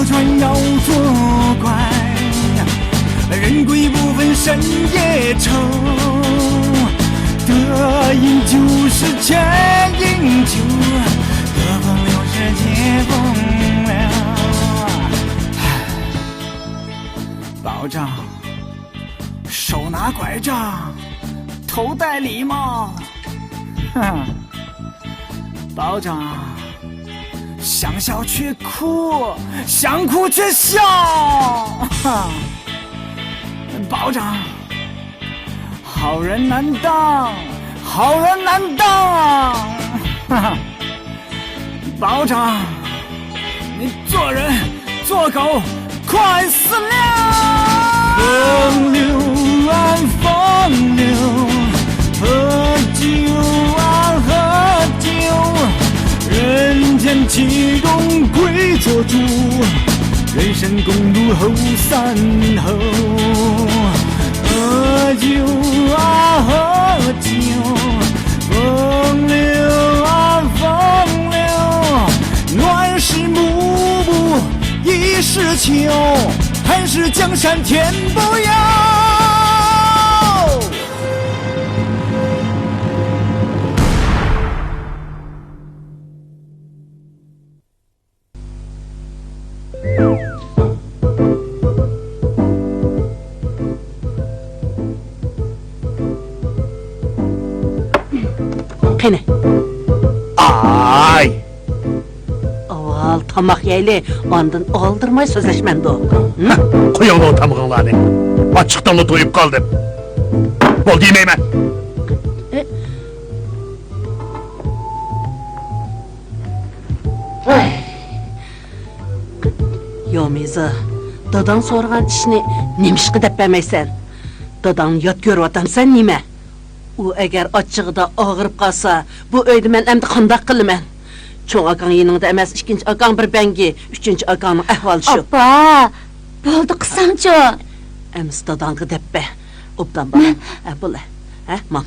船要做怪，人鬼不分深夜愁，得饮就是全饮酒，得风流是解风流。保长，手拿拐杖，头戴礼帽，哼，保长。想笑却哭，想哭却笑，保长，好人难当，好人难当，保长，你做人做狗快死了！风流啊风流，喝酒啊喝酒。人间岂容鬼做主，人生共度后三后。喝酒啊喝酒，风流啊风流，暖是暮暮一时秋，寒是江山天不由。Qani. Ay! Aval tamaq yeyli, ondan aldırmay sözleşmendi o. Koyun o tamığınlarını. Açıktan da doyup kaldım. Bol yemeyim ben. Yo'mizi, dadan so'rgan ishni nemişqi deb bermaysan. Dadan yot ko'rib otamsan nima? U agar ochchig'ida og'rib qolsa, bu uyda men endi qanday qilaman? Cho'ng akang yiningda emas, ikkinchi akang bir bangi, uchinchi akangning ahvoli shu. Appa, bo'ldi qilsangchi. Ems dadangga deb ber. Obdan bor. Bo'la. Ha, mam.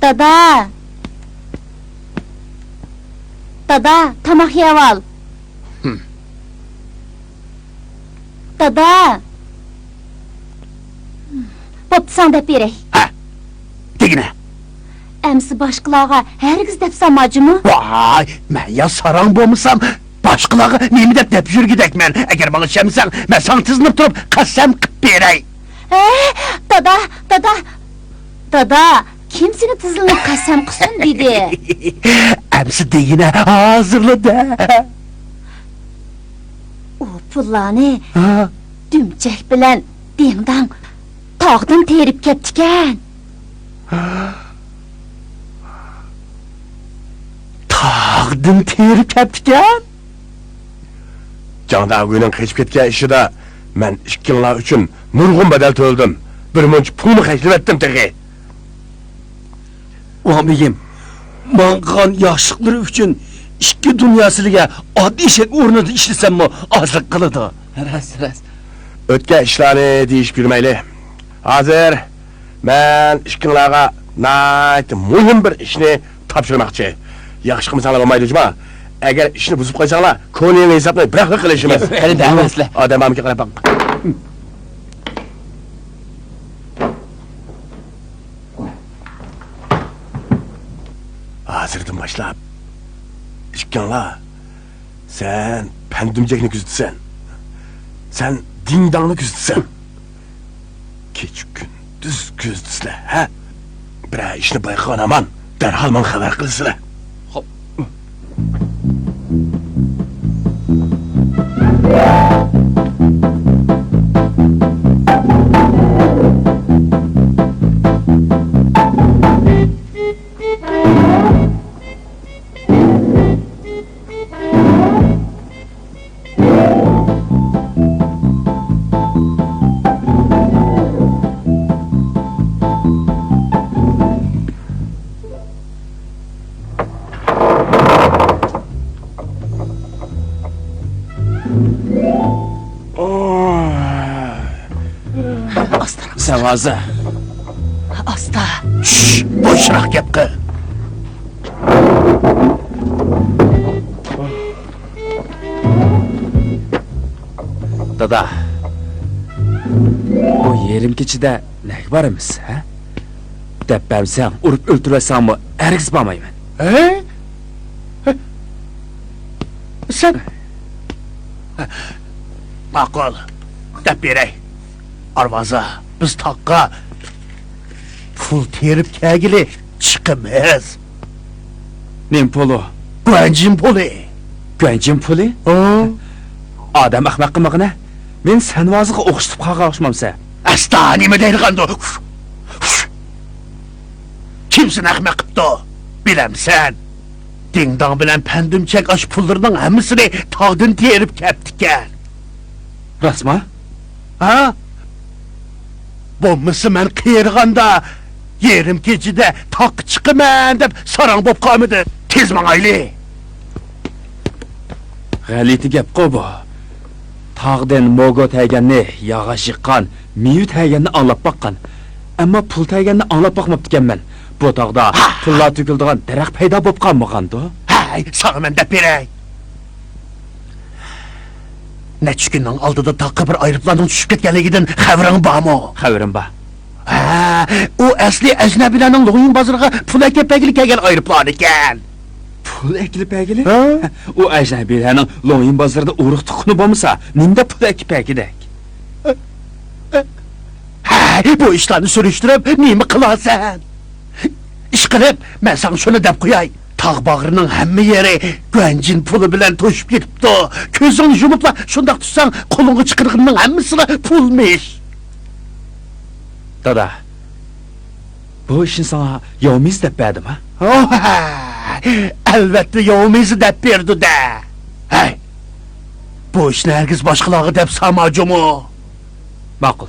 Dada. Dada, tamaq yeb ol. Dada. Bo'psan deb beray. Ha? Degine. Emsi başqalarga hergiz deb samacımı? Vay, ben ya saran boğmuşsam, başqalarga nemi dep yür gidek men. Eğer bana şemsen, ben sana tızınıp durup kassam kıp berey. Dada, kim seni tızılınıp kassam kısın dedi? Emsi degine hazırladı. O pullarını Ha? dümcek bilen dingdan tağdan terip keptiken. Tağdın terip keptiken? Candağı günün keçip ketken işi de men işkinler üçün nurgun bedel töldüm. Bir münç pulmu keçip ettim teki. Amigim, manqan yaxşılıkları üçün ikki dünyasılıga adli işek o'rnida işlesem mi azlık kılıdı? Ras. Ötke işlerini deyiş bilmeyli. Hazır, ben işkinlerine nayt mühim bir işini tapşırmakçı. Yakışıklı sana olmaydı cuma. Eğer işini bozup koysanlar, konuyu hesaplayıp bırakıp kılışımız. Öyle de mesle. Adem amca kadar bak. Hazırdım başla. İşkinler, sen pendümcekini küzdüsen. Sen dingdanını küzdüsen. Keç gündüz küzdüsle, ha? Bira işini bayıkan aman, derhal man haber kılsıla. Hop. Sevaza. Asta. Şşş, boşrak yapkı. Dada. Bu yerim keçide ne varımız, ha? Deppemsen, urup öldüresen mi, ergiz bamayım. He? Sen? Makul. Dep berey. Arvaza, biz takka pul terip kegili çıkımız. Nim pulu, Güvencin pulu. güvencin pulu? Adam ahmak kımıqına, men sen vazıqı oqıştıp qağa oqışmamsa. Asla nime değil kandı. Kimsin ahmak kıptı? Bilemsen. Dingdan bilen pendimçek aş pullarının hemmisini tağdın terip keptiken. Rasma? Ha? Bommisi men qiyirganda yerim keçide tak çıkımen dep sarang bop qalmıdı. Tez mangaylı. G'aliti gap qo bu. Tağdan mogo təgənni, yağa şıqqan, miyu təgənni anlap baqqan. Amma pul təgənni anlap baxmaptıken mən. Bu tağda pullar tüküldüğün dərəq peyda bop qalmağandı. Hay, sana men dep berey. Neç gündən aldıda takka bir ayrıplardan düşüp ketkenligidin xəvrin bağmı? Xəbərim ba. Ha, o əsli əcnəbilərin loğun bazırığa pul ekepegili kegen ayrıplar iken. Pul ekilip əgili? Ha? O əcnəbilərin loyin bazarda uruq tuqunu bomsa, nimdə pul ekip əgidək? Ha, bu işlerini sürüştürüp neymi kılasen? İş kılıp, ben sana şöyle dep koyay. Tağ bağrının hemmi yeri güvencin pulu bilen toşup gitipti. Közünü yumupla şundak tutsan kolunu çıkırgının hemmisine pulmuş. Dada, bu işin sana yomiz dep bədim, ha? Oh, elbette yoğumuzu dep berdi de. Hey, bu iş herkes başkaları dep samacumu. Maqul.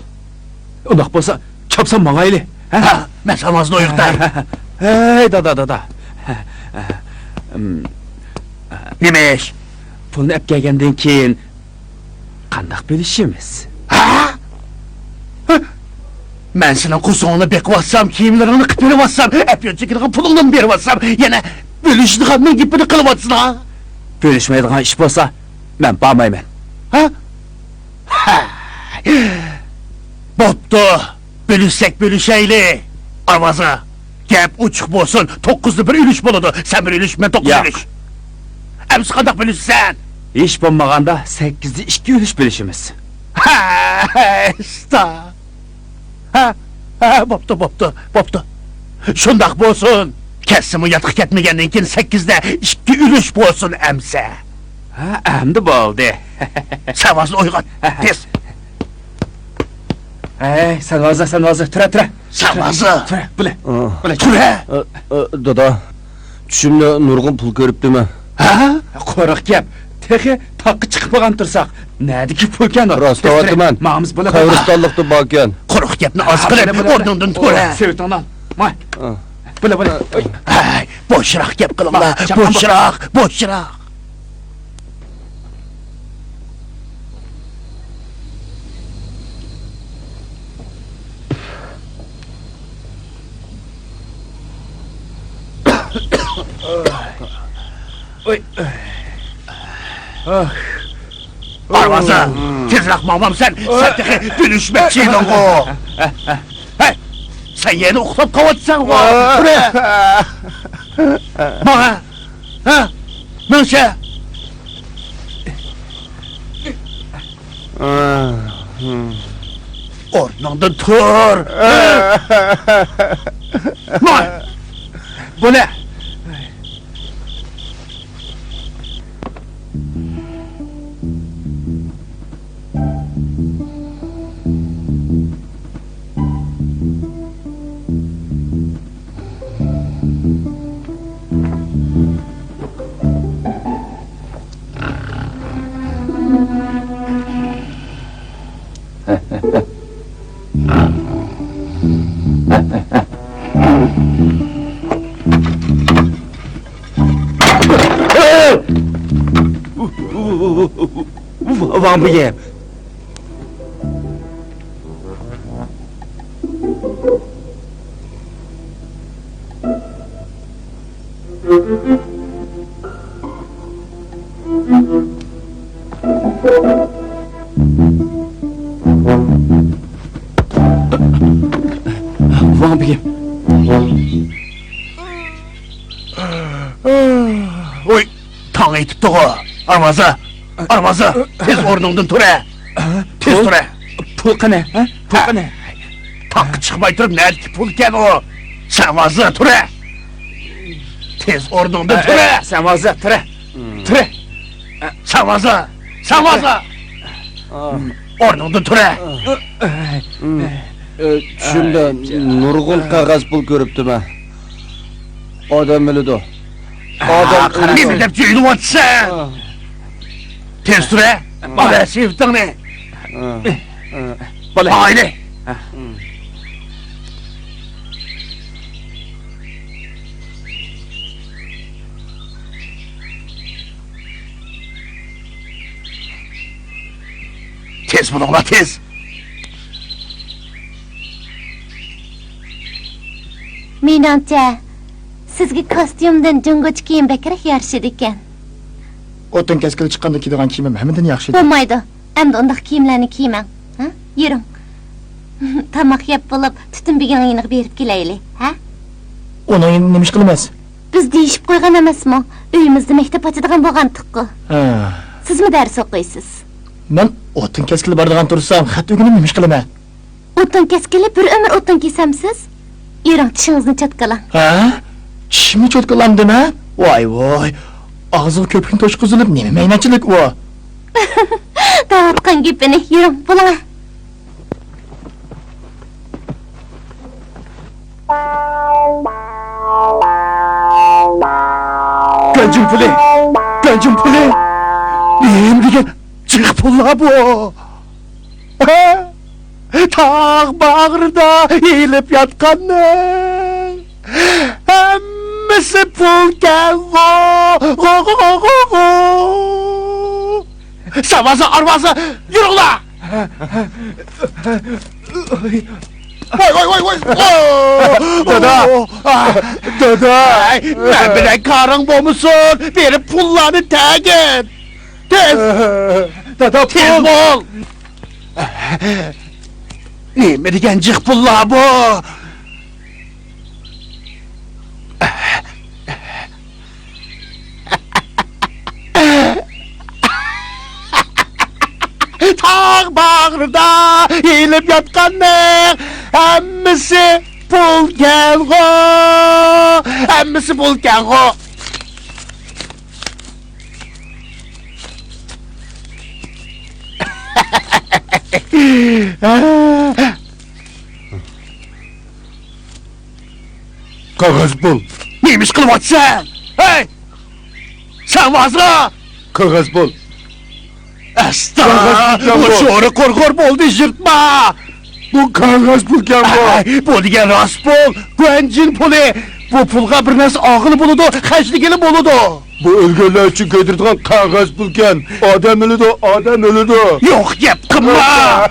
Ondaq bolsa, çapsan mağaylı, ha? Ha, ben samazını uyuktay. Hey, dada. Neymiş? Pulunu əp gəlgəndən keyin qandaq bölüşümüz? Ben senin kusuğunu bekvatsam, kiyimlerini kıpırı bassam, hep yöncekini pulundan beri bassam, yine bölüştüğümün gibi kılıvatsın ha? Bölüşməydiğin iş bolsa, mən bağmayım. Ha? Ha? Boptu, bölüşsek bölüşeyli. Arvaza, gep uçuk bolsun, 9'lu bir ülüş buludu. Sen bir ülüş, ben 9 Yok. ülüş. Hepsi kandak bölüşsen. İş bolmağanda 8'li 2 ülüş bölüşümüz. Ha, esta. Boptu. Şundak bolsun. Kesimi yatık ketmegenden kin 8'de 2 ülüş bolsun emse. Ha, əmdi boldu. Savazlı uygun, tez. Hey, sen vazı, türə. Savazı. Türə, bile. Türe. Dada, düşümde nurgun pul görüp deme. Ha? Qoraq gap. Texi taqqı çıxmağan tursaq. Nədi ki pulkan o? Rastavadı mən. Mağımız bile. Kavristallıkta bakyan. Kuruk yapını az kılıp, ordundan türe. Sevtandan. May. Bile. Oy. Ay, boşrak yap kılımla, Bak, çakma boşrak. Oy. Arvaza, tezrak mamam sen tehi dönüşmekçiydin o. Hey, sen yeni uklap kavatsan o. Buraya. Bana, ha, Mönşe. Ornundan tur. Bu ne? Van bu yem. Bana bakayım. Oy, tang etipti o. Armazı, tez ornundan tura. Tez tura. Pul qana, ha? Pul qana. Tak çıkmay turib, nerede pul eken o? Şamazı, tura. Tez ornundan tura. Sen vazı, tura. Tura. Şamazı. Ornundan tura. Tushimda nurg'un qog'oz pul ko'ribdim ha. Odam biladi. Odam Ne bilip cüylü otsan. Tez tura. Bana sevdin ne? Aile. Tez bulunla tez. Menimcha, sizga kostyumdan jungoch kiyim bakrak yarashadi ekan. O'tin kaskili chiqqanda kiydigan kiyimim hammadan yaxshi edi. Bo'lmaydi. Endi undaq kiyimlarni kiymang. Ha? Yuring. Tamoq yeb bo'lib, tutun biginingni berib kelaylik, ha? Uni endi nima ish qilamiz? Biz deyishib qo'ygan emasmi? Uyimizda maktab ochadigan bo'lgan-tiqqa. Ha. Sizmi dars o'qiysiz? Men o'tin kaskili bordigan tursam, xat o'g'ini nima ish qilaman? O'tin kaskili bir umr o'tin kiysamsiz? Yuring, tishingizni chatkalang. Ha? Tishimni cho'tkalandimi? Voy. Og'zim ko'pik to'shqizilib, nima maynachilik u? Da'vatqan gapini, yuring, bo'ling. Gancım puli. Neyim degan chiq pullar bu. Tağ bağrıda eğilip yatkanı. Hemmisi pulken go. Şamazı arvazı yürü ula. Vay. Dada. Ben bile karın bomusun. Verip pullarını teğin. Tez. Dada Tez pul. bol. Ne degan jiq pullar bu? Tağ bağrıda eğilip yatkanlar hemmisi pulken go. Qog'oz pul. Neymiş kılıvatsan? Hey! Sen vazra! Qog'oz pul. Esta! Qog'oz Bu şoru korkor boldu yırtma! Bu qog'oz pulkan bu. Bu degan rast pul, güvencin puli. Bu pulga bir narsa ağılı buludu, xəşligili buludu. Bu o'lganlar uchun ko'ydiradigan qog'oz pulkan. Odam o'lidi. Yo'q gap qilma.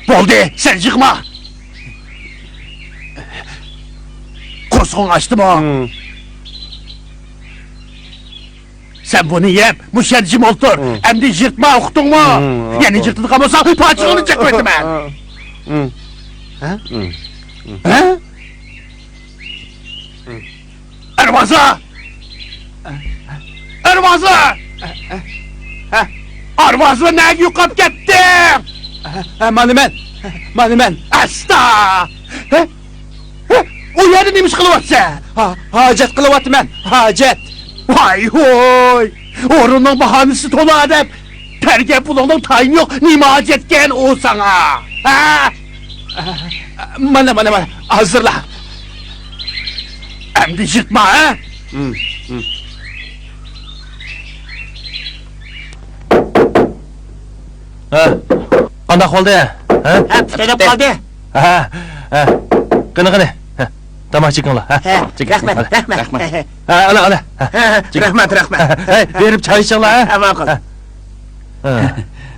Bo'ldi, sen yıkma. Qo'sqo'ng açdimi? Sen bunu yep, müşercim oltur. Endi yırtma, uqdingmi? Yani yırtadigan bo'lsa, pochig'ini chaqmayman. Ha? Arvaza! Arvaza ne yuqab ketdi? Mana men. Asta! O yerda nima ish qilyapsan? Hojat qilyapman. Hojat. Vay hoy! O'rinning bahanesi to'la deb. Terga pulingning tayin yo'q, nima hojatgan o sana? Ha? Mana. Hazırla. Endi yırtma, ha? Qanday qoldi? Ha? Tutilib qoldi. Ha. Qani. Tamam chiqinglar. Rahmat. Ana. Rahmat. Hey, berib choy ichinglar. Tamam qil.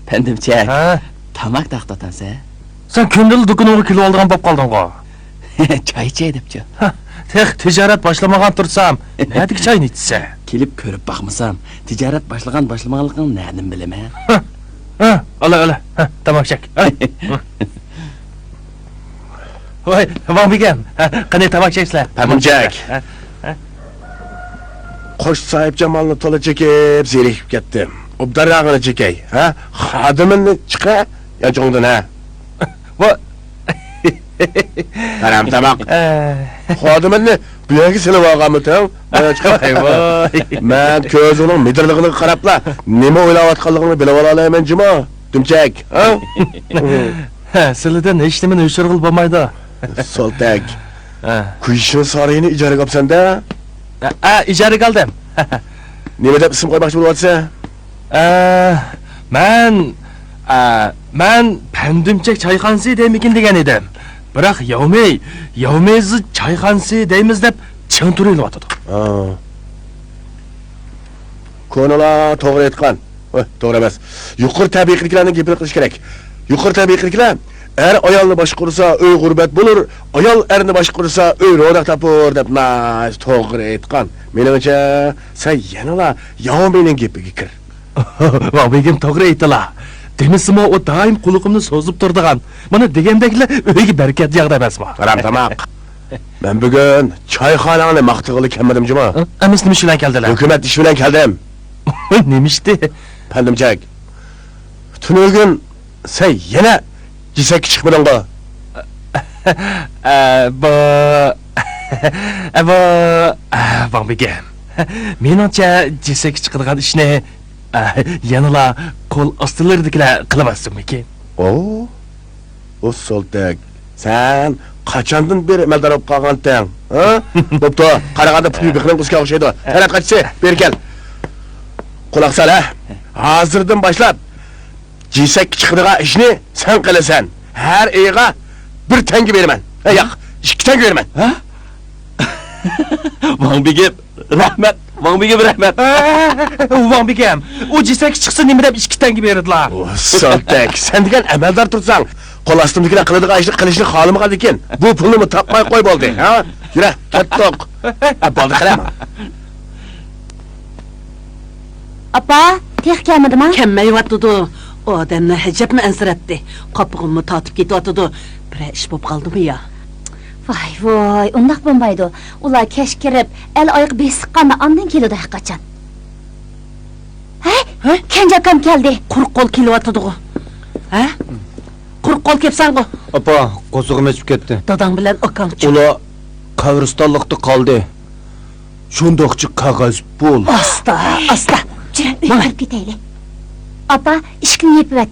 Pendimchak, Ha. tamak taqtotansa, Sen ko'ndil do'konga kelib oldigan bo'lib qolding-ku. choy ichay debchi. Tex tijorat boshlamagan tursam, nima choyni ichsa? kelip körüp bakmasam, ticaret başlamalıkın nereden bilem he? Ha, öyle. Ha, tamam çek. Vay, Van Bigem. Qanday tamak cheksizlar? Pamjak. Qo'sh sahip Jamolni to'la chekib, zerikib ketdim. Obdarog'ini chekay, ha? Xodimini chiqa, ya jo'ngdan ha. Va Taram tamoq. Xodimini bu yerga silib olganmidim. Mana chiqay. voy. Men ko'zining midirligini qarabla, nima o'ylayotganligini bilib olalayman, jimo. Dumchak, ha? Sizlardan hech nimani o'shirg'il bo'lmaydi. Soltak. Ha. Kuyishni sarayini ijaraga olsanda, Ijaraga oldim. nima deb ism qo'ymoqchi bo'lyapsan? Men Pandumchak choyxonasi deymikin degan edim. Biroq Yovmeyzi choyxonasi deymiz deb ching turilyotdi. Ha. Ko'nala to'g'ri aytgan. To'g'ri emas. Yuqori tabiiyliklarning gapini qilish kerak. Yuqori tabiiyliklar ayolni boshqursa uy g'urbat bo'lur, ayol erni boshqursa uy ro'dak topur deb to'g'ri aytgan. Menimcha, sen yanala Yovmeyning gapiga kir. Va begim to'g'ri aytdilar. Demisimi o doim quluqimni so'zib turdigan. Mana degandeklar uyga barakat yog'da emasmi? Taram tamoq. Men bugun choyxonani maqtig'ili kelmadim, juma. Amis nima bilan keldilar? Hukumat ish bilan keldim. Nemishdi? Pandumchak. Tunugin sen yana jisak chiqmadingmi? Va begim. Meningcha jisak chiqadigan ishni yanala qo'l ostilardagilar qilmasmikin? O soltak. Sen qachondan beri amaldor bo'lib qolganding? Ha? Bo'pti, qaraganda pul biqilib qizga o'xshaydi. Harat qachsa, ber kel. Quloq sol ha. Hozirdan boshlab jisak chiqadigan ishni sen qilasan. Har oyga 1 tanga beraman. Yo'q, 2 tanga beraman. Ha? Van Bigem, rahmat. Van Bigem rahmat. Van Bigem, u jisak chiqsa nima deb 2 tanga beradilar? O soltak, sen degan amaldor tursang, qo'l ostimdagilar qiladigan ishni qilishni xohlamagan ekan. Bu pulni topmay qo'y bo'ldi, ha? Yura, ketdik. Bo'ldi qilama. Apa, tex kelmadimi? Kelmayotdi. Odamni hijabni ansirabdi. Qopig'imni tatib ketyotdi. Bir ish bo'lib qoldimi ya? Voy, undaq bo'lmaydi. Ular kech kirib, el oyoq besiqqanda ondan keladi hech qachon. Ha? Kenjakam keldi. Quruq qo'l kelyotdi. Ha? Quruq qo'l kelsan-ku. Apa, qo'zig'im o'chib ketdi. Dadang bilan akangchi. Ular qabristonlikda qoldi. Shundoqchi qog'oz pul. Asta. Jira, uyga kirib ketaylik. Apa, ishkini yepib et.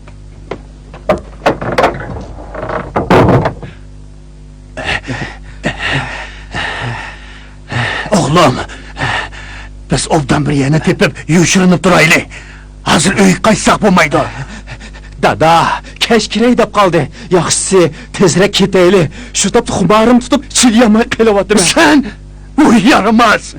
Oğlum, biz obdan bir yerine tepip yuşurunup duraylı. Hazır öykü kaçsak bulmaydı. Dada, keşkirey dep kaldı. Yaxşısı tezrek keteyli. Şu taptı xumarım tutup çilyamay kıylavatım. Sen, bu yaramaz.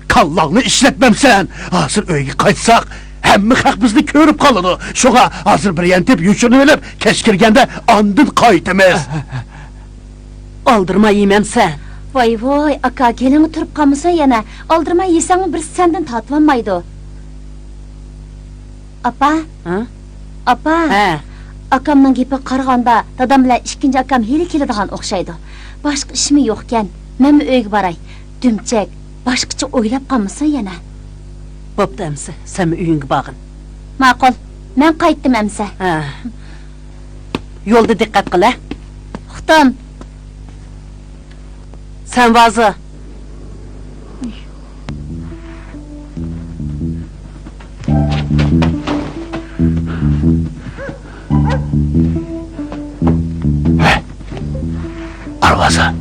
Kallağını işletmem sen. Hazır öykü kaçsak, hemmi hak bizni körüp kalıdı. Şoğa hazır bir yerine tep yuşurunup keşkirgende andın kaytımız. Aldırma yemem sen. Voy, aka, kelini turib qolmasa yana, oldirmay yesang bir sendan tatvanmaydi. Apa? Ha? Apa? Ha. Akamning gapi qaraganda, dadam bilan ikkinchi akam hali keladigan o'xshaydi. Boshqa ishmi yo'q ekan. Men uyga boray. Dumchak, boshqacha o'ylab qolmasa yana. Bo'pti amsa, sen uyingga borgin. Ma'qul. Men qaytdim amsa. Ha. Yo'lda diqqat qil, ha. Xutam. Sen vazı. Arvazı.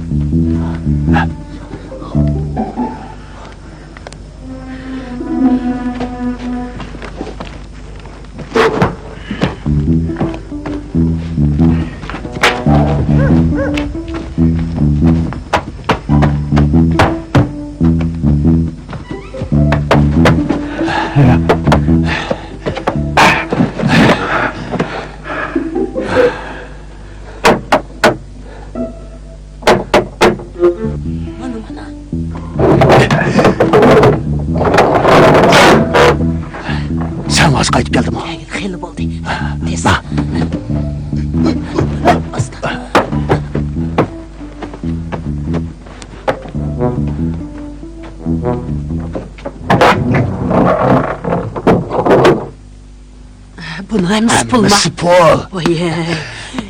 Qayıtıb geldim o. Xeyli bo'ldi. Tez. Ha. Asta. Bunu hemsi pul mu? Hammasi pul. Oy,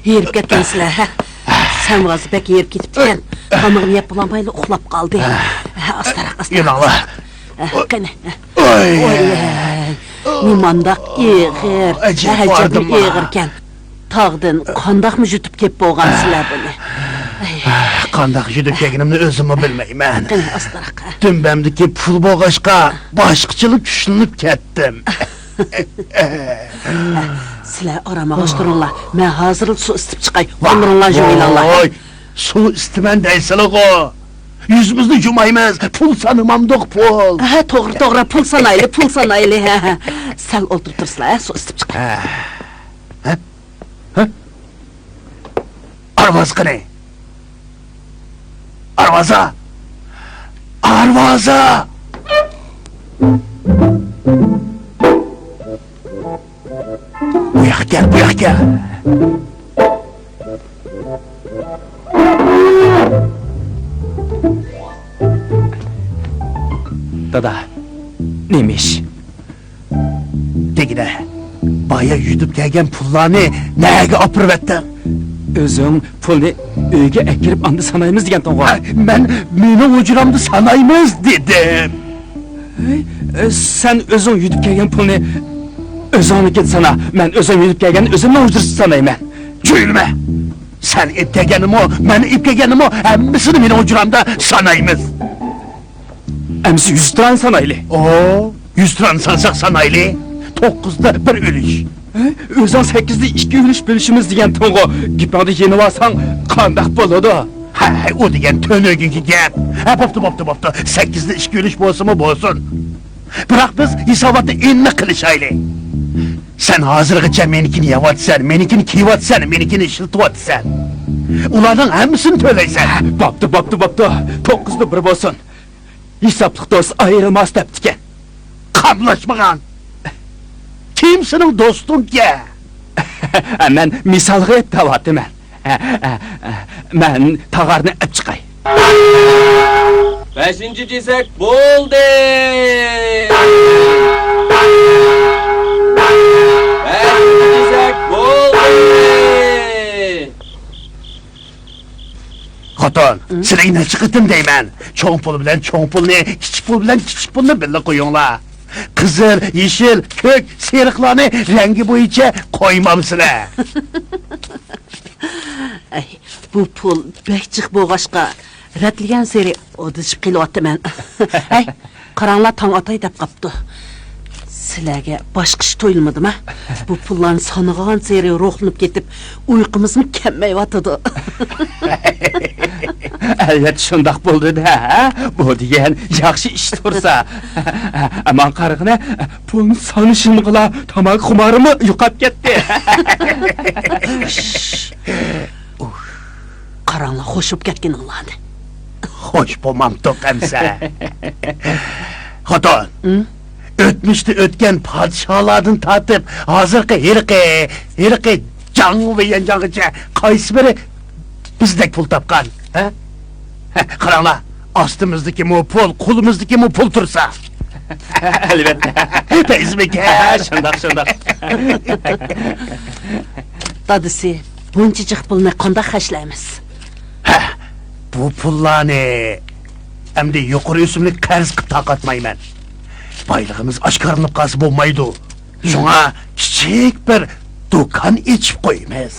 yerip kettinsizlar, ha? Sen vazı bek yerip ketipken, kanığını yap bulamayla uxlap kaldı. Astarak, astarak. Yunanlı. Qani. Oy. Oy, nimandaq eğir, Acayip həcəbil vardım ha. eğirken. Tağdın, qandaq mı jutup kep boğansızlar bunu? Qandaq jüdüp yeginimni özümü bilmeymen. Qani, astarak. Dümbemdeki pul boğaşqa başqıçılık düşünüp kettim. Sizler aramağız durunlar. Ben hazır su ısıtıp çıkay. Onurunlar jümeylanlar. Oy, su istimen deysilik o. Yüzümüzü cumaymaz, pul sanımamdık pul. Ha, doğru doğru, pul sanaylı, pul sanaylı. Sen oturtursuzlar, ha, su ısıtıp çıkay. Arvaz qani? Arvaza! Arvaza! Bu yak gel, bu yak gel. Dada, neymiş? Degine, baya yüdüp gelgen pullarını nege apırıp ettin? Özüm pulni uyga ekirip andı sanayımız degan to'g'ri. Ben meni ucuramdı sanayımız dedim. Sen özün yutib kelgan pulni o'zingniki sana, men o'zim yutib kelgan o'zimni ujursiz sanayman. Çüylme! Sen ip degenim o, ben ip degenim o, hemmisini meni ucuramda sanayımız. Emsi 100 tran sanaylı. Oo, 100 tran sansak sanaylı, 9'da bir ölüş. O'zing 8'de 2 ulush bo'lishimiz degan to'g'ri. Gipingni yenib olsang qandaq bo'ladi? Ha, o degen tönögünki gap. Ha, boptu, 8'de 2 ölüş bolsa mı bolsun. Bırak biz hisabatı inne kılışaylı. Sen hazırgıça menikini yavatsan, menikini kivatsan, menikini ışıltıvatsan. Ulardan hemmisini töyleysen. Boptu. 9'da 1 bo'lsin. Hisoblik do'st ayrilmas debdikan. Kamlaşmağan. Kimsinin dostun ki? Men misolga aytyapman. Men tog'arni ib chiqay. 5. kesak bo'ldi. 5. kesak bo'ldi. Xotin, sizga ne çıkıtım deymen. Çoğun pul bilen çoğun pulni, kichik pul bilen kichik pulni birga qo'yinglar. Kızıl, yeşil, kök, seriqlarni rengi bo'yicha qo'ymamsizlar. Ay, bu pul bekçik boğaşqa rətləyən seri odışıb qılıvatdı mən. Ay, qaranlar tang atay dep qapdı. Sizlərə başqa iş toyulmadım ha? Bu pulların sanıqan seri ruhlanıp ketib uyqumuz mı kəmməyivatıdı? Elbet şundaq bo'ldi da. Bu degan yaxshi ish tursa. Aman qarig'ini pulni sanishimg'ila tamak xumarimi yo'qab ketdi. Qaranlar xoşub ketkin Allah'ını. Hoş bo'lmamdiq emsa. Xotin, o'tmishda o'tgan podsholardan tortib hozirgi hirqi jangu va yanjog'icha qaysi biri bizdek pul topgan? Ha? Qaranglar, ostimizdagi mu pul, qo'limizdagi mu pul tursa. Albatta. Bezmika. Shundoq. Dadısı, bunchacıq pulni qandaq xashlaymiz? Bu pullarni endi yuqori o'simlik qarz qilib taqatmayman. Baylığımız aşkarlanıp qalsa bo'lmaydi. Şuna kichik bir do'kon ichib qo'yamiz.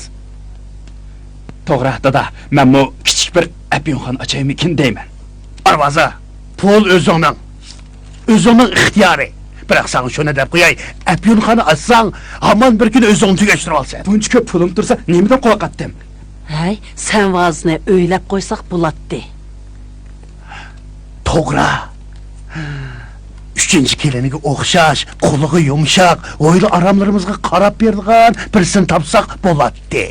To'g'ri, dada. Men bu kichik bir apyonxon ochaymikin deyman. Arvaza, pul o'zingning. O'zingning ixtiyori. Biroq sen shuni deb qo'yay, apyonxona açsang, hamon bir kun o'zing tugashtirib olsan. Buncha ko'p pulim tursa, nimadan qo'rqatdim? Hay, sen vazını öylep qo'ysak bo'laddi. To'g'ri. Üçüncü keliniga o'xshash, qo'lig'i yumshoq, o'yli aramlarimizga qarab berdigan birisini topsak bo'laddi.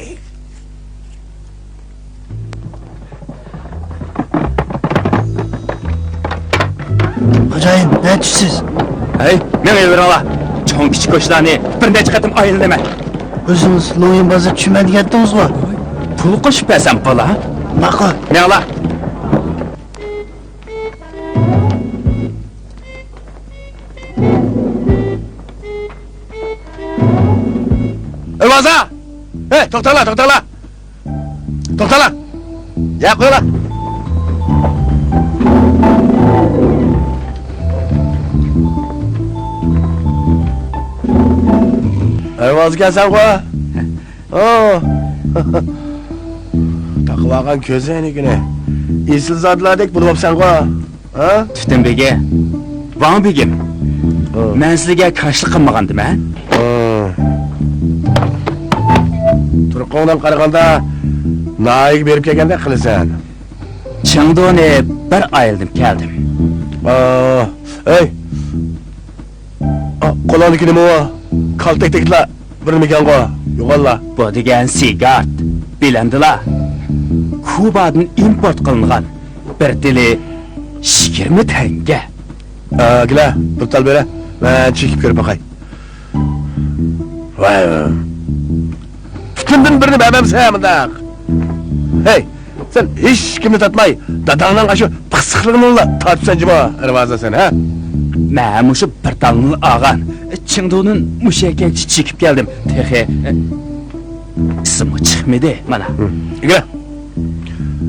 Xo'jayin, nechisiz? Hey, meni yuraver. Çoğun küçük koşularını bir neçe katım ayıl deme. O'zingiz lo'yinbozga tushmaydigan aytdingiz-ku. Pul qo'shib bersam bola. Ma'qul. Ne ola? Elvaza! Hey, to'xtanglar, to'xtanglar! To'xtanglar! Ya, qo'yinglar! Elvazgasan qo'y. Oh. Taqib olgan ko'zingnikini. Esil zotlardek bo'libsan qo'y. Ha? Tutun bege. Van begim. Men sizga qarshilik qilmagandim, ha? Turqondan qaraganda naig berib kelgandek qilasan. Chingdoni bir ayıldım keldim. Hey. Qo'lingdagi nima u? Kaltakdeklar bir mekan qo'y. Yo'qollar. Bu degan sigart. Bilandila. Kubadan import qilingan bir dili 20 tenge. Gila, bir tal bera. Men chekib ko'rib boqay. Voy. Tutundan birini bermamsan bundaq. Hey, sen hech kimni tatmay, dadangdan shu pisiqlig'ini tatibsan jimo, Irvoza sen, ha? Men mushu bir talni olgan. Chingdoning mushakka chekib keldim. Texi ismi chiqmadi mana. Gila.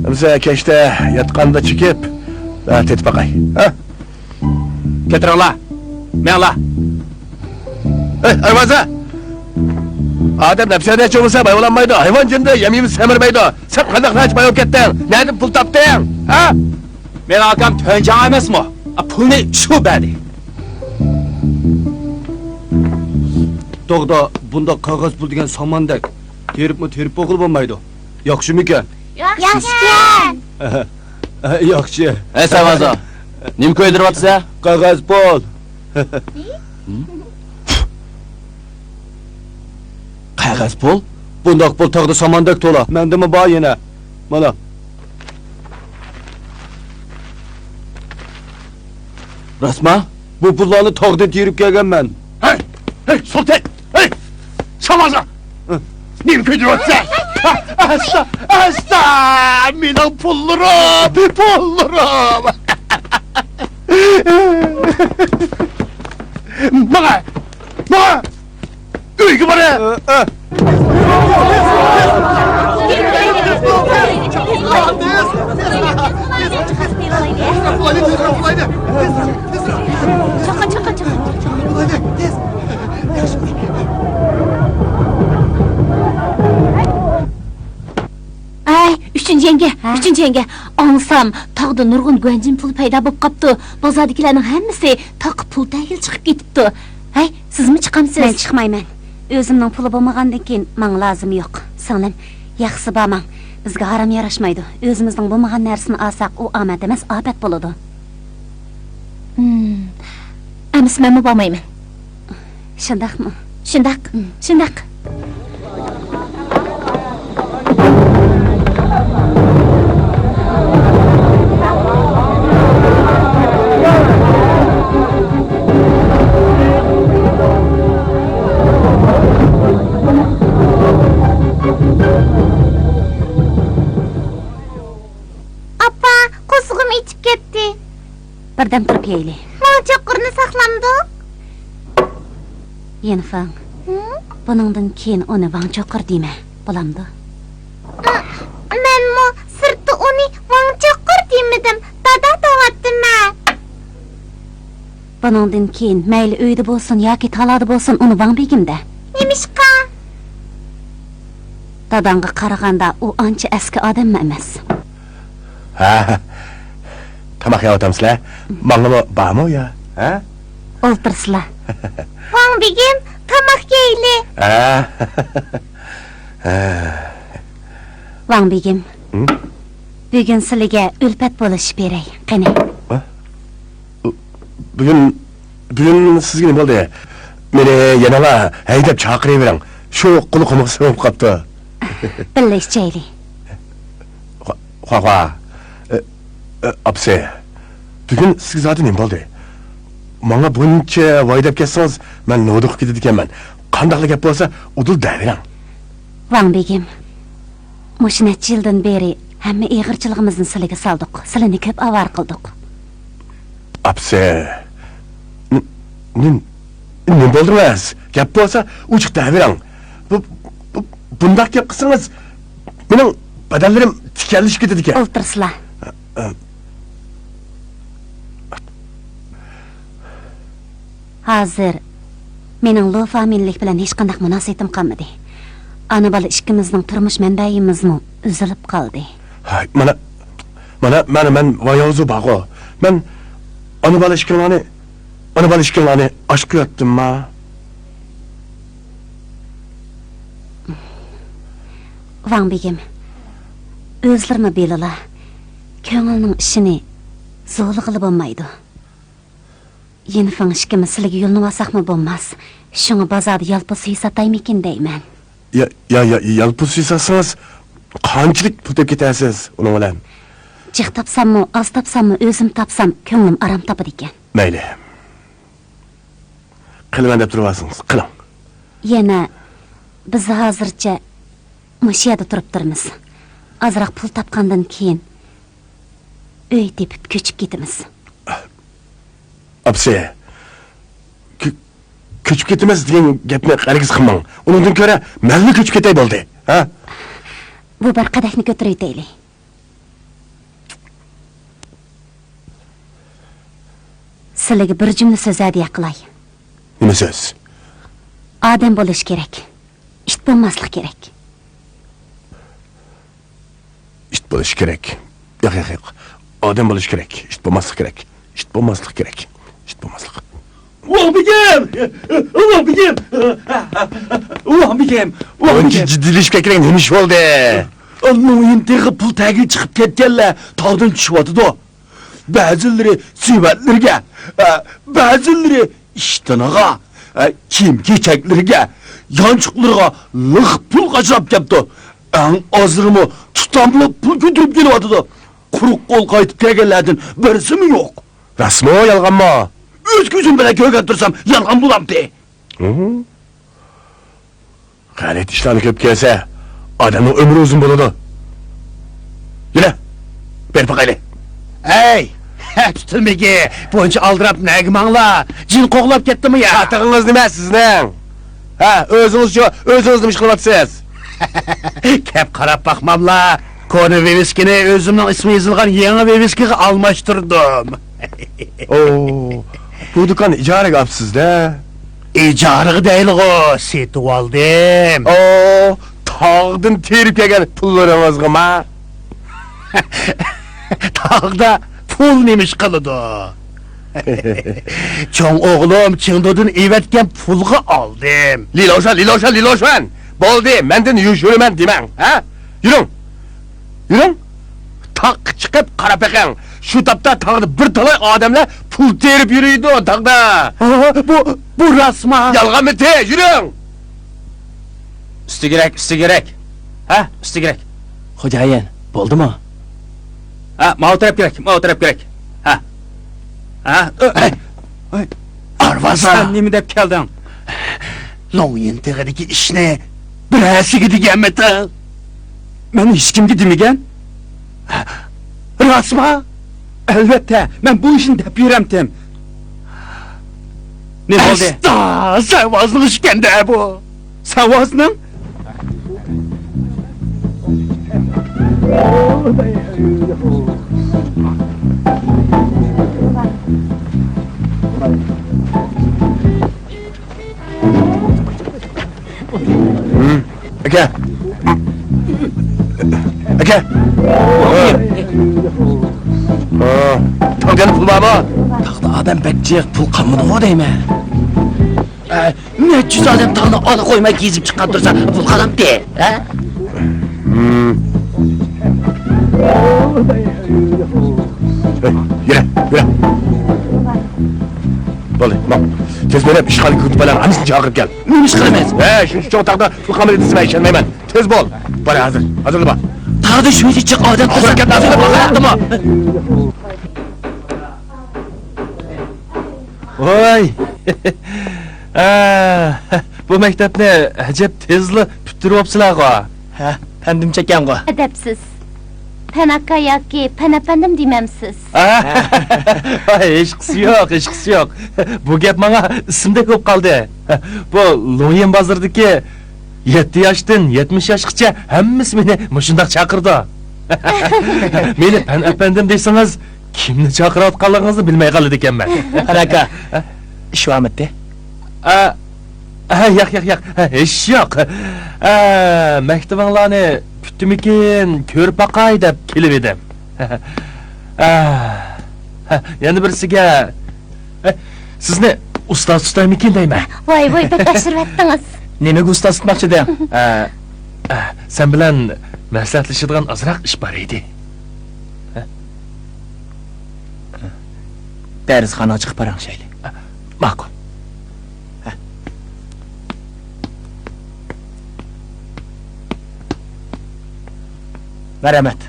Hamsa kechda yotqanda chekib, tetib boqay, ha? Ketirala. Mela. Hey, Irvoza! Adam nafsiyatga cho'milsa bayvolanmaydi, hayvon jinni yemimiz semirmaydi. Sen qanday haj bayov ketding? Nereden pul topding? Ha? Men akam to'njang emasmi? Pulni shu berdi. To'g'ri, bunda qog'oz pul degan somondek. Terib o'qilib bo'lmaydi. Yaxshimikan? Yaxshi. Yaxshi. Ey Savazo. Nim ko'ydiryapsiz? Qog'oz pul. Qog'oz pul? Bundoq pul tog'da somondek to'la. Mendimi bor yana? Mana. Rasma, bu pullarni tog'da terib kelganman. Hey! Hey, Sultan! Hey! Şamaza! Nim köydürüyorsun? Asta! Minan pullurum! Pullurum! Bana! Üygü bana! Ay, üçüncü yenge. Anlasam, tağda nurgun güvencin pul payda bo'lib qapti. Bozordagilarning hammasi taq pul tagil chiqib ketibdi. Ay, siz mi chiqamsiz? Men chiqmayman. O'zimning puli bo'lmagandan keyin menga lozim yo'q. Singlim, yaxshi bormang. Bizga harom yarashmaydi. O'zimizning bo'lmagan narsani olsak, u omad emas, ofat bo'ladi. Amis menmi bormayman. Shundaqmi? Shundaq. Birdan turib yeyli. Cho'qqirni saqlamdik. Yenifang. Buningdan keyin uni Vang Cho'qqir deyman. Bo'lamdi. Menmi sirti uni Vang Cho'qqir deymidim. Dada tavatdiman. Buningdan keyin mayli uyda bo'lsin yoki talada bo'lsin uni Vang begimda. Nemishqa? Dadangga qaraganda u ancha eski odam emas. Ha? Tamak yapatamsizlar? Mangimi bormi ya? Ha? O'ltirsizlar. Vang begim, tamak yeyli. Vang begim. Bugun sizlarga ulpat bo'lishib beray. Qani. Bugun sizga nima bo'ldi? Meni yana haydab chaqiravering. Shu qulog'imga sig'ib qopti. Birlashaylik. Xo'xa. Apse. Bugun sizga zoti nima bo'ldi? Bana buncha voy deb ketsangiz, men noduq ketadi ekanman. Qandaqli gap bo'lsa, udul davering. Van begim, mush necha yildan beri hamma ig'irchiligimizni siliga soldik. Silini ko'p avar qildik. Apse. Ne bo'ldingiz? Gap bo'lsa, uchiq davering. Bundaq gap qilsangiz, mening badallarim tikanlashib ketadi ekan. O'ltirsizlar. Hozir mening lo familiyalik bilan hech qanday munosabatim qolmadi. Ana bola ikkimizning turmush manbayimizni uzilib qoldi. Hay, men vayozu bago. Men ana bola ishkilani aşk qilyaptim ma. Van begim, o'zlarimi belala. Ko'ngilning ishini zo'rli qilib bo'lmaydi. Yeni fan ishkimiz sizlarga yo'lni olsaqmi bo'lmas. Shuni bozorda yalpus sataymikin deyman. Yalpus sasangiz qanchalik pul tep ketasiz uning bilan? Jiq topsammi, oz topsammi, o'zim topsam, ko'nglim aram topadi ekan. Mayli. Qilaman deb turibsiz, qiling. Yana biz hozircha mushiyada turib turibmiz. Azroq pul topgandan keyin uy tepib ko'chib ketamiz. Apse. Ko'chib ketamiz degan gapni qarigiz qilmang. Undan ko'ra malni ko'chib ketay bo'ldi, ha? Bu bir qadahni ko'taraylik. Sizlarga bir jumla so'z hadiya qilay. Nima so'z? Odam bo'lish kerak. Ish bo'lmaslik kerak. Ish bo'lish kerak. Yo'q. Odam bo'lish kerak. Ish bo'lmaslik kerak. Ish bo'lmaslik kerak. Ish bo'lmaslik. Ulan begim! Jiddilashga kerak nima ish bo'ldi? Annoyin tegi pul tagi chiqib ketganlar tog'dan tushyapti-da. Ba'zilari suvatlarga, ba'zilari ishtinaga, kiyim-kechaklarga, yanchiqlarga liq pul qachirib ketdi. Eng ozig'imi tutamlab pul ko'tarib kelyapti-da. Quruq qo'l qaytib kelganlardan birisimi yo'q? Rasmo yolg'onmi? O'z ko'zim bilan ko'rgan tursam yolg'on bo'lamdi. G'alat ishlarni ko'p kelsa, odamning umri uzun bo'ladi. Yura, ber paqayli. Ey, tutilmagi, buncha aldirab nagmanglar. Jin qo'g'lab ketdimi ya? Xatig'ingiz nima sizning? Ha, o'zingiz nima ish qilyapsiz? Kep qarab baxmamlar. Koni veviskini o'zimning ismi yozilgan yangi veviskiga almashtirdim. Bu do'kon ijaraga olibsiz-da. İcariga deyilg'o, setib oldim. Tog'dan terib kelgan pullaringizga-ma. Tog'da pul nemish qiladi. Cho'ng o'g'lim Chingdodan evatgan pulga oldim. Liloshan. Bo'ldi, mendan yurishman demang, ha? Yuring. Taq chiqib qarab beqing. Shu topda tog'da bir talay odamlar pul terib yuriydi o tog'da. Bu rasma. Yolg'onmi te, yuring. Üstü gerek. Ha, üstü gerek. Xo'jayin, bo'ldimi? Ha, mau taraf kerak. Ha. Arvaza. Sen nima deb kelding? Longyin teg'idagi ishni birasiga deganmidi? Men hech kimga demagan. Rasma. Albatta, men bu ishni deb yuramdim. Ne bo'ldi? Savozning ishganda bu. Savozning? Aka. Tog'dan pul bormi? Taqda odam bekjiq pul qolmadi-ku deyman. Ne cüz adam tağını alı koymak gezip çıkan dursa pul kalam de, ha? Yürü. Bo'ldi, bak. Tez bo'lib ishg'ol kutbalar hammasini chaqirib kel. Nima ish qilaman? Shuncha cho'ng taqda pul qamir edisini ishonmayman. Tez bo'l. Bora hazır bor. Tağda shuncha chiq odam tursa Harakatni hazırla, baqaratdimi? Voy. Bu maktabni ajab tezli bitiribsizlar-ku. Ha, pendimcha ekan-ku. Adabsiz. Panaka yoki panapandim demamsiz. Hechqisi yo'q. Bu gap menga ismda ko'p qoldi. Bu Loyin bozoridagi 7 yoshdan 70 yoshgacha hammasi meni mushundaq chaqirdi. Meni panapandim desangiz, kimni chaqirayotganligingizni bilmay qoladi ekanman. Panaka. Ish bormi-de? Yo'q. Ish yo'q. Maktabinglarni kutdimikin, ko'rib baqay deb kelib edim. Yana birisiga sizni ustoz tutaymikin deyman. Voy, bek ashirvatdingiz. Nimaga ustoz tutmoqchi eding? Sen bilan maslahatlashadigan ozroq ish bor edi. Darsxona chiqib borang shayli. Ma'qul. Rahmat.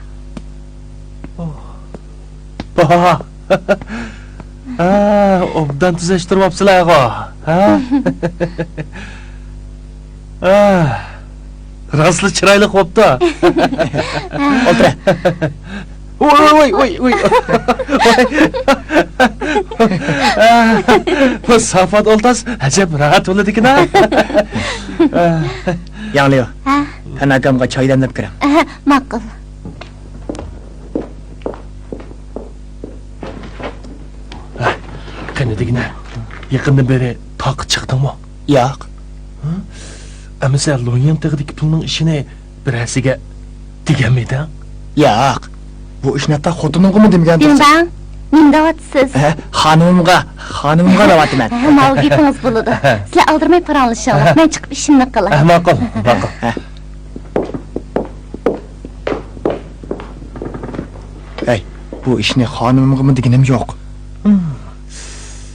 Obdan tuzashtiribsizlar-ku. Rostli chiroyli qo'pdi. O'tir. Voy. Bu safat oltas ajab rahat bo'ladi ekan. Yanglıyor. Ha, Panakamga choy damlab kiram. ma'qul. Qani degina. Yaqindan beri toq chiqdingmi? Yo'q. Ama sen Loyin tag'idagi pulning ishini birasiga deganmiding? Yo'q. Bu ishni ta xotinimga demagan Dimbang, nimdavatsiz. Xonimga da'vatman. Mal gapingiz bo'ladi. Sizlar aldirmay paranglashinglar. Men chiqib ishimni qilay. Ma'qul. Hey, bu ishni xonimga deganim yo'q.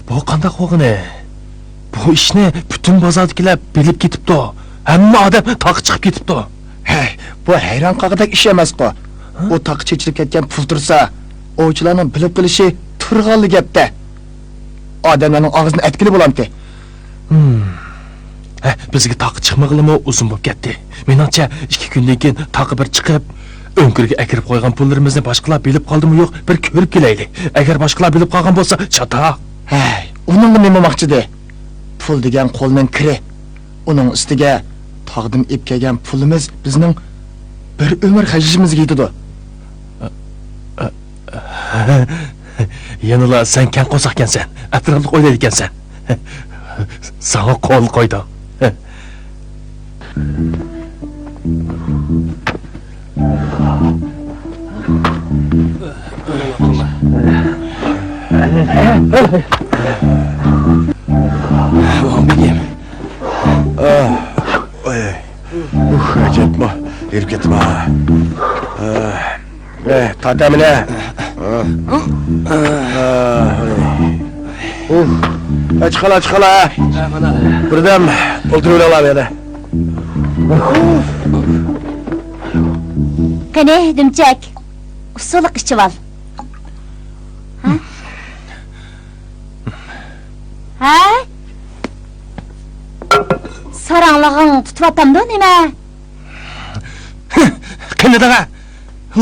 Bu qanday qo'g'ini? Bu ishni butun bozordagilar bilib ketibdi. Hamma odam toq chiqib ketibdi. Hey, bu hayron qolg'idek ish emas-ku. U taq chechilib ketgan pul tursa, ovchilarning bilib qilishi turg'anli gapda. Odamlarning og'zini atkili bo'lamdi. Bizga toq chiqmag'ilimi uzun bo'lib ketdi. Meningcha 2 kundan keyin toqi bir chiqib, o'nkirga akirib qo'ygan pullarimizni boshqalar bilib qoldimi yo'q, bir ko'rib kelaylik. Agar boshqalar bilib qolgan bo'lsa, chatoq. Hey, uning nima demoqchidi? Pul degan qo'lning kiri. Uning ustiga tog'dim ip kelgan pulimiz bizning bir umr hajimizga yetadi. Yanıla sen kan qo'saqkansan, atrofli o'ylaydi ekansan. Sana qo'l qo'ydim. Benim. Acayipmi? Yürüp gitme. Tatamine. Çıkala. Buradan oturuyor alam ya da. Qani, dimchak. Usuliq ichib ol. Ha? Saranglag'ing tutvatamda nima? Qani daga?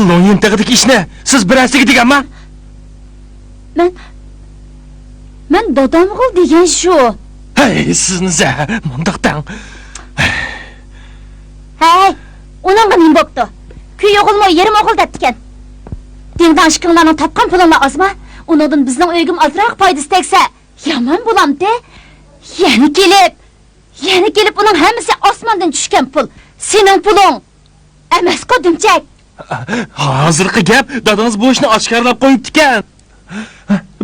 Loyin tag'idagi ishni siz birasiga deganmi? Men dadamg'il degan shu. Hey, sizni mundaqdan. Hey, uningga nim bo'pti? Kuy o'g'ilmi, yerim o'g'il debdikan. Dingdan ishqinglarning topgan pulinglar ozmi? Uningdan bizning uygim ozroq foydasi tegsa, yomon bo'lamdi. Yana kelib uning hammasi osmondan tushgan pul. Sening puling. Emas-ku, dimchak. Hozirgi gap dadangiz bu ishni oshkorlab qo'yibdi ekan.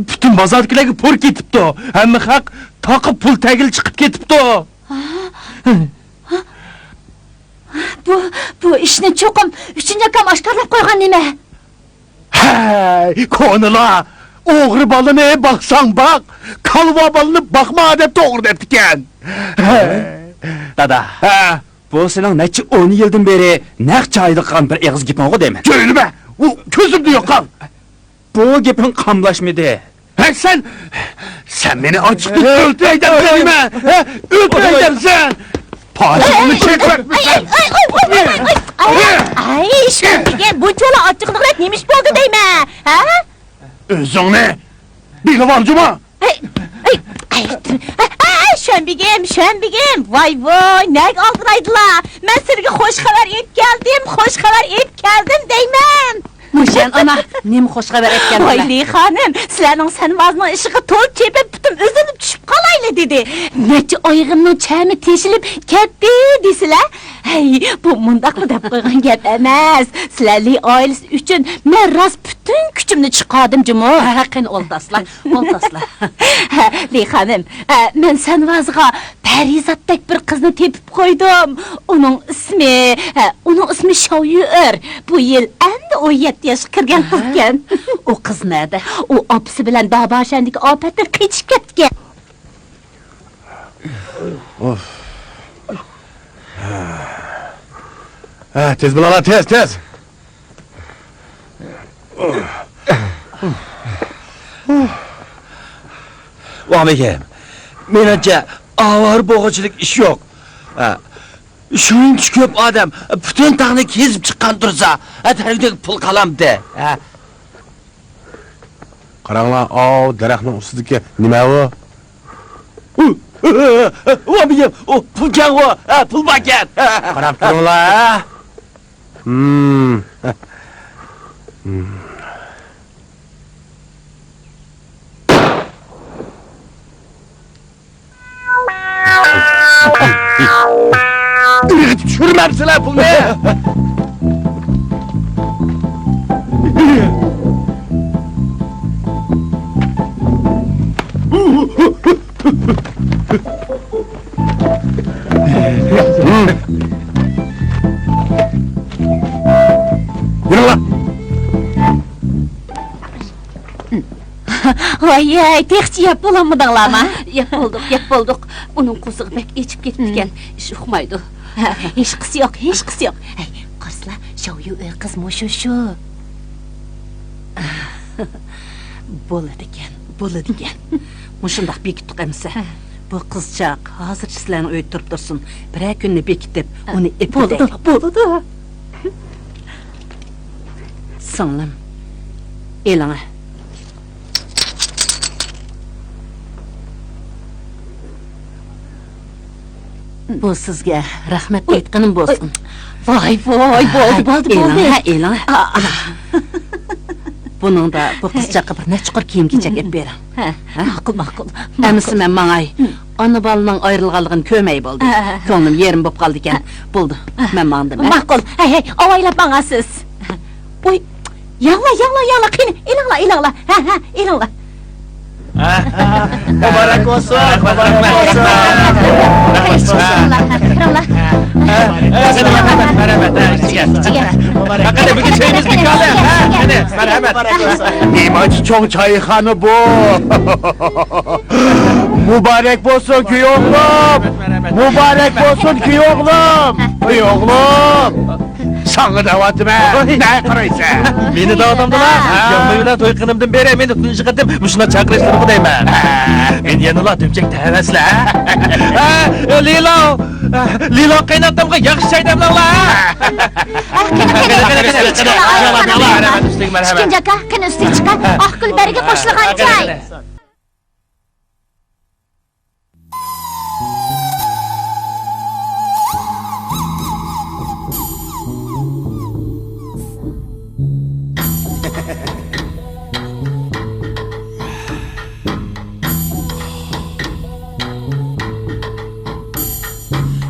Butun bozordagilarga pul ketibdi. Hamma haq toqib pul tagil chiqib ketibdi. Bu ishni cho'qim 3-kam oshkorlab qo'ygan nima? Hey, ko'nila! O'g'ri balini baqsang baq, kalva balini baqma deb to'g'ri debdi ekan. Dada. Bu sening necha 10 yildan beri naq joyliqqan bir eg'iz gaping-ku deyman. Jo'ylima! U ko'zimni yo'qol. Bu gaping qamlashmidi. Hey, sen Sen beni açıklık öldüreceğim seni mi? Öldüreceğim sen! Parçamını çekmek mi sen? Ay, Şönbigem, bunchalar ochiqliqlar nemish bo'ldi deyman, ha? Özün Bil varcıma! Şönbigem, voy, nega oldiraydilar? Men sizga xush xabar elib keldim deyman. Muşan ana, nemi hoş haber etken Voy, Li xonim, sizlarning sanvozning ishiga to'lib chepib putim uzilib tushib qolayli dedi. Necha oyog'imning chami teshilib ketdi deysizlar. Hey, bu mundaqmi deb qo'ygan gap emas. Sizlarning oilasi uchun men rost butun kuchimni chiqardim jumo. Haqqin oldaslar. Li xonim, men sanvozga Parizatdek bir qizni tepib qo'ydim. Uning ismi Shoyur. Bu yil endi 17 yoshga kirgan qiz ekan. O kız nerede? U opasi bilan Dabashandagi ofatda qechib ketgan. Tez bil ana, tez. Vamikem, menimcha avar bo'g'ichilik ish yo'q. Shuncha ko'p odam butun tog'ni kezib chiqqan tursa, tarafdagi pul qalamda. Qaranglar, daraxtning ustidagi nima u? Vamikem, o pulkan o, pul bakan. Qarab turinglar. Düşürmemsiler pulunu! Yürü lan! Voy, texchi yap bo'lamidinglarmi? Yap bulduk. Onun kuzuğu pek içip gittiken, iş uqmaydı. Hech qisi yo'q. Hey, qarsizlar, Shoyur qiz mushu. Bo'ladi ekan. Mushundaq bekitdik emsa. Bu qizchaq hozir sizlarni uyda turib tursin. Bir kunni bekitib, uni epidik. Bo'ldi. Singlim, elingga. Bu sizga rahmat aytganim bo'lsin. Voy, bo'ldi. Elingga. Buningda bu qizchaqa bir nechqur kiyim-kechak ep bering. Ma'qul. Amisi men mangay. Ona balaning ayrilganligini ko'may bo'ldi. Ko'nglim yerim bo'lib qoldi ekan. Bo'ldi. Men mandim. Ma'qul. Hey, avaylab mangasiz. Voy, yangla, qani, ilingla. Ilingla. Mübarek olsun. Hakikaten bugün çayımız bir kaldı. Hadi, merhamet. Nimacı çok çayhanı bu! Mübarek olsun köy oğlum! Mübarek olsun köy oğlum! Köy oğlum! Sana davatım ha! Ne karaysa? Beni de adamdılar. Yanımda toyqınımdan beri beni tuncu qatım. Muşuna çakırıştırıp deyman. Men yanıla dömcek tevesle. Lilo qaynatamga yaxshi çay demlanglar. Chiqinjaka, qani ustiga chiqar. Oqgul bariga qo'shilgan choy.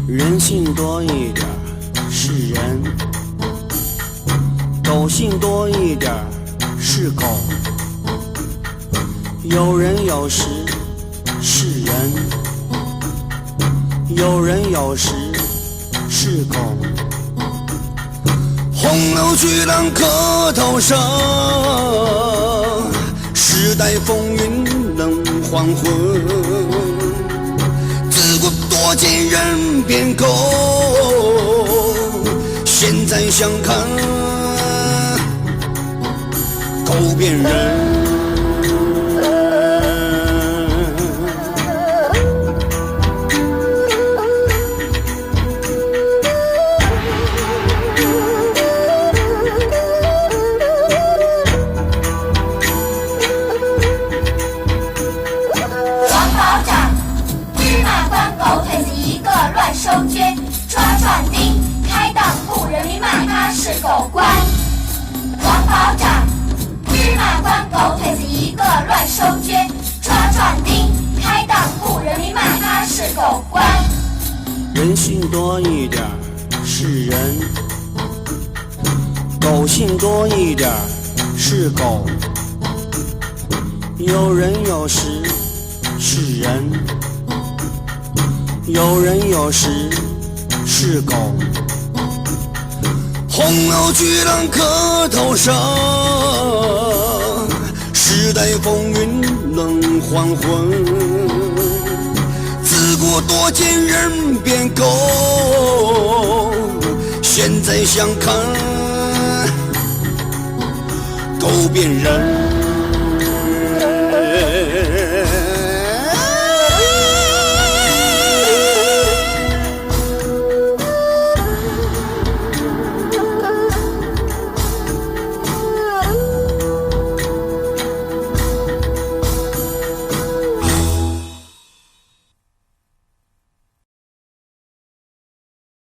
人性多一点是人，狗性多一点是狗，有人有时是人，有人有时是狗。红楼巨浪磕头声，时代风云能黄昏。自古多见人变狗，现在相看狗变人。狗官。王保长，日骂关狗腿子一个乱收捐，抓壮丁，开当铺，人民骂他是狗官。人性多一点是人，狗性多一点是狗。有人有时是人，有人有时是狗。红楼巨浪磕头上，时代风云能还魂。自古多见人变狗，现在相看狗变人。